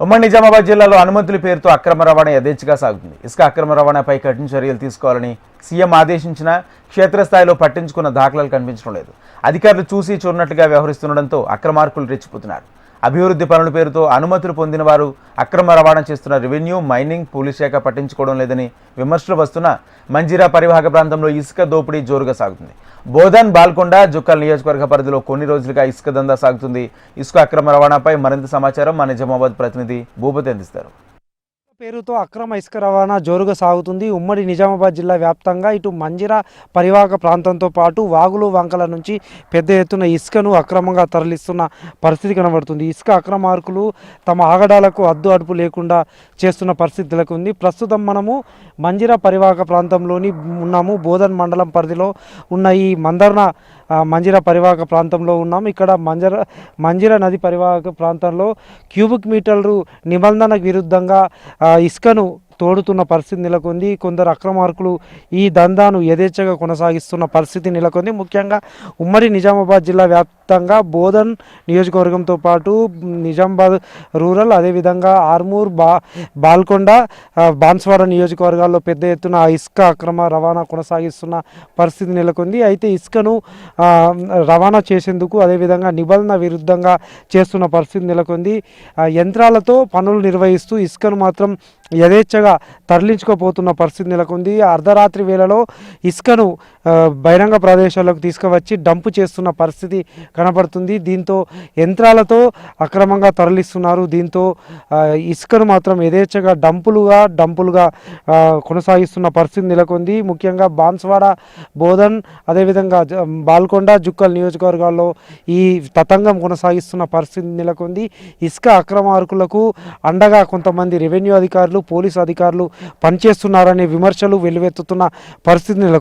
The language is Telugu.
ఉమ్మడి నిజామాబాద్ జిల్లాలో అనుమతుల పేరుతో అక్రమ రవాణా యథేచ్ఛగా సాగుతుంది. ఇసుక అక్రమ రవాణాపై కఠిన చర్యలు తీసుకోవాలని సీఎం ఆదేశించినా క్షేత్రస్థాయిలో పట్టించుకున్న దాఖలాలు కనిపించడం లేదు. అధికారులు చూసి చూడనట్లుగా వ్యవహరిస్తుండటంతో అక్రమార్కులు రెచ్చిపోతున్నారు. అభివృద్ధి పనుల పేరుతో అనుమతులు పొందిన వారు అక్రమ రవాణా చేస్తున్న రెవెన్యూ, మైనింగ్, పోలీస్ శాఖ పట్టించుకోవడం లేదని విమర్శలు వస్తున్నా మంజీరా పరివాహక ప్రాంతంలో ఇసుక దోపిడీ జోరుగా సాగుతుంది. బోధన్, బాల్కొండ, జుక్కల్ నియోజకవర్గ పరిధిలో కొన్ని రోజులుగా ఇసుక దందా సాగుతుంది. ఇసుక అక్రమ రవాణాపై మరింత సమాచారం మా నిజామాబాద్ ప్రతినిధి భూపతి అందిస్తారు. పేరుతో అక్రమ ఇసుక రవాణా జోరుగా సాగుతుంది. ఉమ్మడి నిజామాబాద్ జిల్లా వ్యాప్తంగా ఇటు మంజీరా పరివాహక ప్రాంతంతో పాటు వాగులు, వంకల నుంచి పెద్ద ఎత్తున ఇసుకను అక్రమంగా తరలిస్తున్న పరిస్థితి కనబడుతుంది. ఇసుక అక్రమార్కులు తమ ఆగడాలకు అద్దు అదుపు లేకుండా చేస్తున్న పరిస్థితి నెలకొంది. ప్రస్తుతం మనము మంజీరా పరివాహక ప్రాంతంలోని ఉన్నాము. బోధన్ మండలం పరిధిలో ఉన్న ఈ మంజీరా పరివాహక ప్రాంతంలో ఉన్నాము. ఇక్కడ మంజీరా నది పరివాహక ప్రాంతంలో క్యూబిక్ మీటర్లు నిబంధనకు విరుద్ధంగా ఇసుకను తోడుతున్న పరిస్థితి నెలకొంది. కొందరు అక్రమార్కులు ఈ దందాను యథేచ్ఛగా కొనసాగిస్తున్న పరిస్థితి నెలకొంది. ముఖ్యంగా ఉమ్మడి నిజామాబాద్ జిల్లా వ్యాప్తంగా బోధన్ నియోజకవర్గంతో పాటు నిజామాబాద్ రూరల్, అదేవిధంగా ఆర్మూర్, బాల్కొండ, బాన్స్వాడ నియోజకవర్గాల్లో పెద్ద ఎత్తున ఇసుక అక్రమ రవాణా కొనసాగిస్తున్న పరిస్థితి నెలకొంది. అయితే ఇసుకను రవాణా చేసేందుకు అదేవిధంగా నిబంధన విరుద్ధంగా చేస్తున్న పరిస్థితి నెలకొంది. యంత్రాలతో పనులు నిర్వహిస్తూ ఇసుకను మాత్రం యథేచ్ఛగా తరలించుకోపోతున్న పరిస్థితి నెలకొంది. అర్ధరాత్రి వేళలో ఇసుకను బహిరంగ ప్రదేశాలకు తీసుకువచ్చి డంపు చేస్తున్న పరిస్థితి కనబడుతుంది. దీంతో యంత్రాలతో అక్రమంగా తరలిస్తున్నారు. దీంతో ఇసుకను మాత్రం యథేచ్ఛగా డంపులుగా కొనసాగిస్తున్న పరిస్థితి నెలకొంది. ముఖ్యంగా బాన్స్వాడ, బోధన్, అదేవిధంగా బాల్కొండ, జుక్కల్ నియోజకవర్గాల్లో ఈ తతంగం కొనసాగిస్తున్న పరిస్థితి నెలకొంది. ఇసుక అక్రమార్కులకు అండగా కొంతమంది రెవెన్యూ అధికారులు, పోలీసు అధికారులు పనిచేస్తున్నారనే విమర్శలు వెల్లువెత్తుతున్న పరిస్థితి నెలకొంది.